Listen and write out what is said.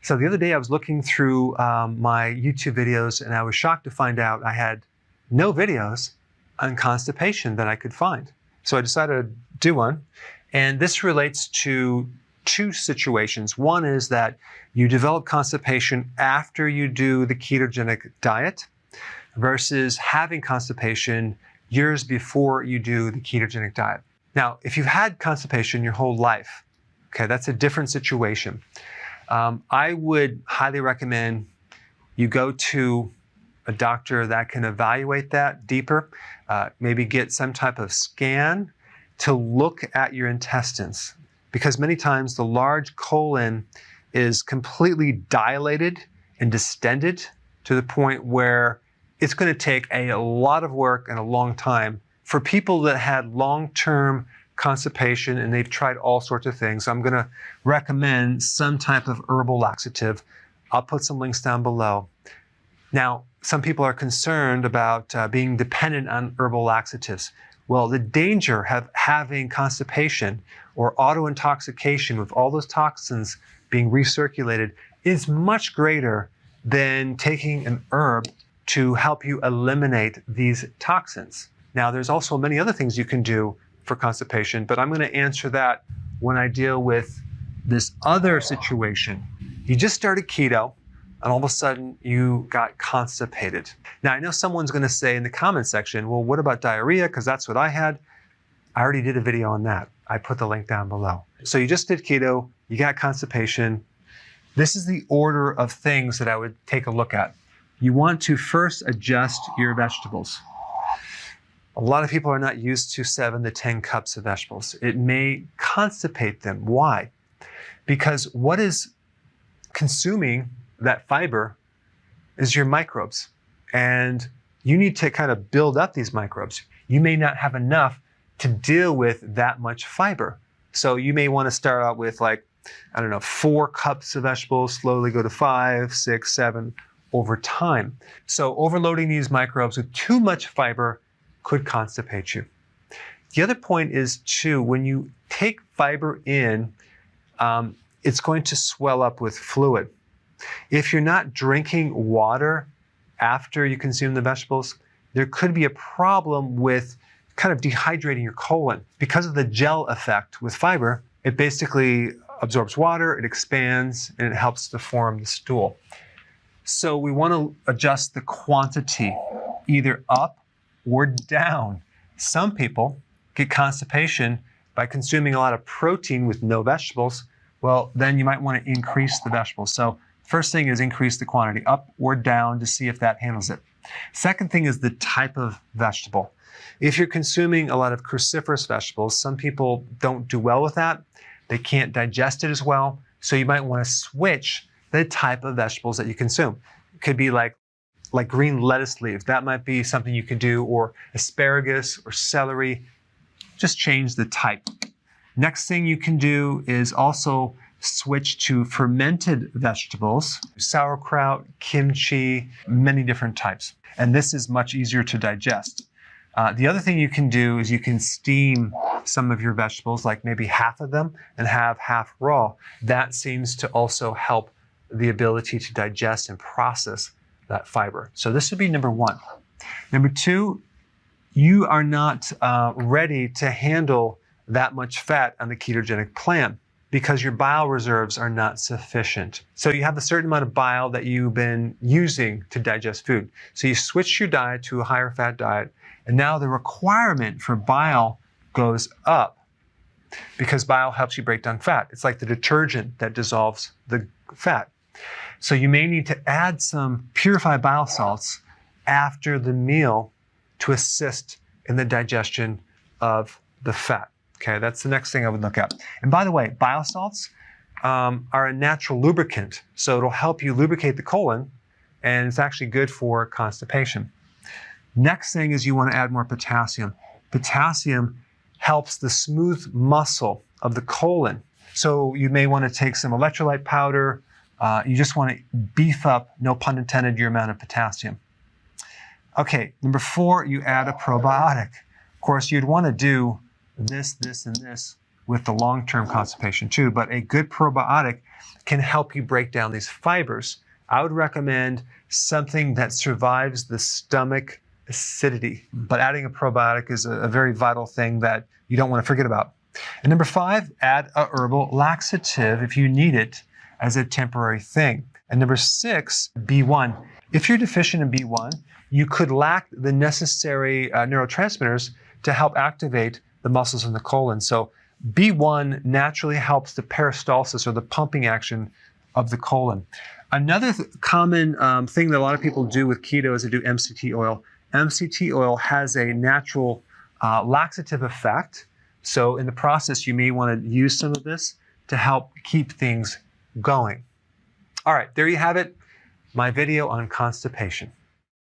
So the other day I was looking through my YouTube videos and I was shocked to find out I had no videos on constipation that I could find. So I decided to do one. And this relates to two situations. One is that you develop constipation after you do the ketogenic diet versus having constipation years before you do the ketogenic diet. Now, if you've had constipation your whole life, okay, that's a different situation. I would highly recommend you go to a doctor that can evaluate that deeper, maybe get some type of scan to look at your intestines. Because many times the large colon is completely dilated and distended to the point where it's going to take a lot of work and a long time. For people that had long-term constipation and they've tried all sorts of things, I'm going to recommend some type of herbal laxative. I'll put some links down below. Now, some people are concerned about being dependent on herbal laxatives. Well, the danger of having constipation or auto-intoxication with all those toxins being recirculated is much greater than taking an herb to help you eliminate these toxins. Now, there's also many other things you can do for constipation, but I'm going to answer that when I deal with this other situation. You just started keto, and all of a sudden you got constipated. Now, I know someone's going to say in the comment section, well, what about diarrhea? Because that's what I had. I already did a video on that. I put the link down below. So you just did keto, you got constipation. This is the order of things that I would take a look at. You want to first adjust your vegetables. A lot of people are not used to 7 to 10 cups of vegetables. It may constipate them. Why? Because what is consuming that fiber is your microbes. And you need to kind of build up these microbes. You may not have enough to deal with that much fiber. So you may want to start out with 4 cups of vegetables, slowly go to 5, 6, 7 over time. So overloading these microbes with too much fiber could constipate you. The other point is too, when you take fiber in, it's going to swell up with fluid. If you're not drinking water after you consume the vegetables, there could be a problem with kind of dehydrating your colon. Because of the gel effect with fiber, it basically absorbs water, it expands, and it helps to form the stool. So we want to adjust the quantity, either up or down. Some people get constipation by consuming a lot of protein with no vegetables. Well, then you might want to increase the vegetables. So first thing is increase the quantity up or down to see if that handles it. Second thing is the type of vegetable. If you're consuming a lot of cruciferous vegetables, some people don't do well with that. They can't digest it as well. So you might want to switch the type of vegetables that you consume. It could be like green lettuce leaves. That might be something you can do, or asparagus or celery. Just change the type. Next thing you can do is also switch to fermented vegetables, sauerkraut, kimchi, many different types. And this is much easier to digest. The other thing you can do is you can steam some of your vegetables, like maybe half of them, and have half raw. That seems to also help the ability to digest and process that fiber. So this would be number 1. Number 2, you are not ready to handle that much fat on the ketogenic plan because your bile reserves are not sufficient. So you have a certain amount of bile that you've been using to digest food. So you switch your diet to a higher fat diet, and now the requirement for bile goes up because bile helps you break down fat. It's like the detergent that dissolves the fat. So you may need to add some purified bile salts after the meal to assist in the digestion of the fat. Okay, that's the next thing I would look at. And by the way, bile salts are a natural lubricant. So it'll help you lubricate the colon, and it's actually good for constipation. Next thing is you want to add more potassium. Potassium helps the smooth muscle of the colon. So you may want to take some electrolyte powder. You just want to beef up, no pun intended, your amount of potassium. Okay, number 4, you add a probiotic. Of course, you'd want to do this, and this with the long-term constipation too, but a good probiotic can help you break down these fibers. I would recommend something that survives the stomach acidity, but adding a probiotic is a very vital thing that you don't want to forget about. And number 5, add a herbal laxative if you need it as a temporary thing. And number 6, B1. If you're deficient in B1, you could lack the necessary neurotransmitters to help activate the muscles in the colon. So B1 naturally helps the peristalsis, or the pumping action of the colon. Another common thing that a lot of people do with keto is they do MCT oil. MCT oil has a natural laxative effect. So in the process, you may want to use some of this to help keep things going. All right, there you have it, my video on constipation.